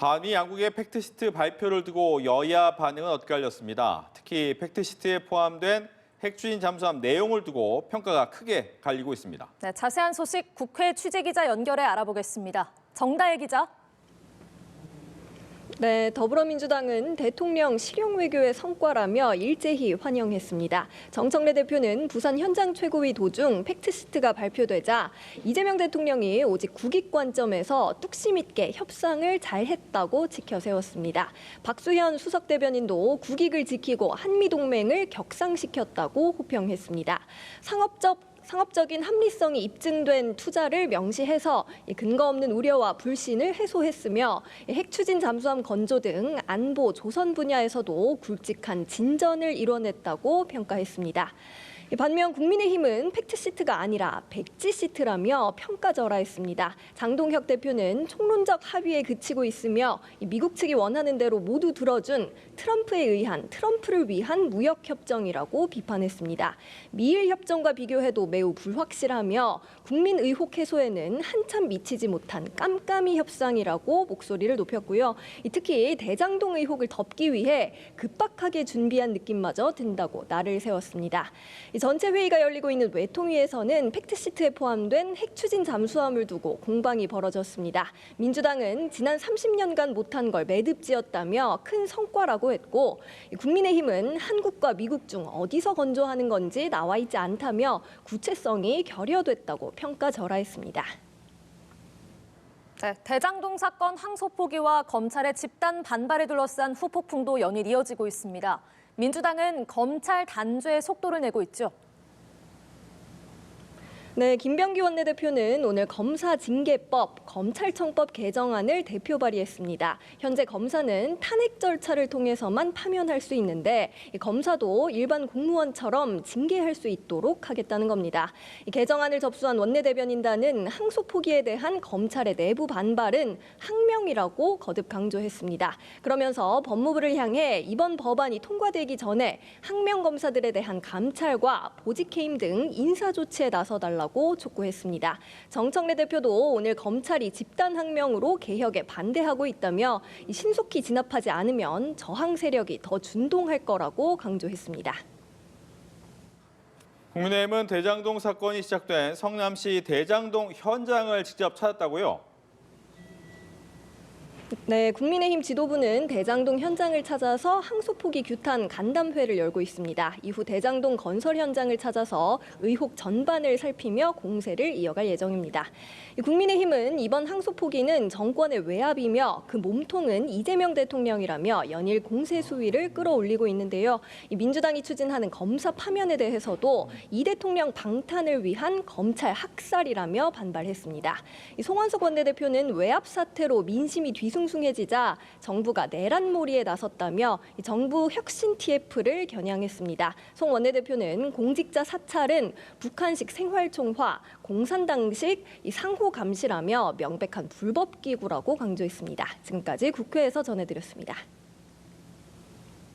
한미 양국의 팩트시트 발표를 두고 여야 반응은 엇갈렸습니다. 특히 팩트시트에 포함된 핵추진 잠수함 내용을 두고 평가가 크게 갈리고 있습니다. 네, 자세한 소식 국회 취재기자 연결해 알아보겠습니다. 정다혜 기자. 네, 더불어민주당은 대통령 실용 외교의 성과라며 일제히 환영했습니다. 정청래 대표는 부산 현장 최고위 도중 팩트시트가 발표되자 이재명 대통령이 오직 국익 관점에서 뚝심 있게 협상을 잘했다고 지켜세웠습니다. 박수현 수석 대변인도 국익을 지키고 한미동맹을 격상시켰다고 호평했습니다. 상업적인 합리성이 입증된 투자를 명시해서 근거 없는 우려와 불신을 해소했으며 핵추진 잠수함 건조 등 안보 조선 분야에서도 굵직한 진전을 이뤄냈다고 평가했습니다. 반면 국민의힘은 팩트시트가 아니라 백지시트라며 평가절하했습니다. 장동혁 대표는 총론적 합의에 그치고 있으며 미국 측이 원하는 대로 모두 들어준 트럼프를 위한 무역협정이라고 비판했습니다. 미일 협정과 비교해도 매우 불확실하며 국민 의혹 해소에는 한참 미치지 못한 깜깜이 협상이라고 목소리를 높였고요. 특히 대장동 의혹을 덮기 위해 급박하게 준비한 느낌마저 든다고 날을 세웠습니다. 전체 회의가 열리고 있는 외통위에서는 팩트시트에 포함된 핵추진 잠수함을 두고 공방이 벌어졌습니다. 민주당은 지난 30년간 못한 걸 매듭지었다며 큰 성과라고 했고, 국민의힘은 한국과 미국 중 어디서 건조하는 건지 나와 있지 않다며 구체성이 결여됐다고 평가절하했습니다. 네, 대장동 사건 항소 포기와 검찰의 집단 반발에 둘러싼 후폭풍도 연일 이어지고 있습니다. 민주당은 검찰 단죄에 속도를 내고 있죠. 네, 김병기 원내대표는 오늘 검사징계법, 검찰청법 개정안을 대표 발의했습니다. 현재 검사는 탄핵 절차를 통해서만 파면할 수 있는데 검사도 일반 공무원처럼 징계할 수 있도록 하겠다는 겁니다. 이 개정안을 접수한 원내대변인단은 항소 포기에 대한 검찰의 내부 반발은 항명이라고 거듭 강조했습니다. 그러면서 법무부를 향해 이번 법안이 통과되기 전에 항명 검사들에 대한 감찰과 보직해임 등 인사 조치에 나서달라고 촉구했습니다. 정청래 대표도 오늘 검찰이 집단 항명으로 개혁에 반대하고 있다며 신속히 진압하지 않으면 저항 세력이 더 준동할 거라고 강조했습니다. 국민의힘은 대장동 사건이 시작된 성남시 대장동 현장을 직접 찾았다고요? 네, 국민의힘 지도부는 대장동 현장을 찾아서 항소 포기 규탄 간담회를 열고 있습니다. 이후 대장동 건설 현장을 찾아서 의혹 전반을 살피며 공세를 이어갈 예정입니다. 국민의힘은 이번 항소 포기는 정권의 외압이며 그 몸통은 이재명 대통령이라며 연일 공세 수위를 끌어올리고 있는데요. 민주당이 추진하는 검사 파면에 대해서도 이 대통령 방탄을 위한 검찰 학살이라며 반발했습니다. 송원석 원내대표는 외압 사태로 민심이 뒤숭숭해지자 정부가 내란몰이에 나섰다며 정부 혁신 TF를 겨냥했습니다. 송 원내대표는 공직자 사찰은 북한식 생활총화, 공산당식 상호 감시라며 명백한 불법 기구라고 강조했습니다. 지금까지 국회에서 전해드렸습니다.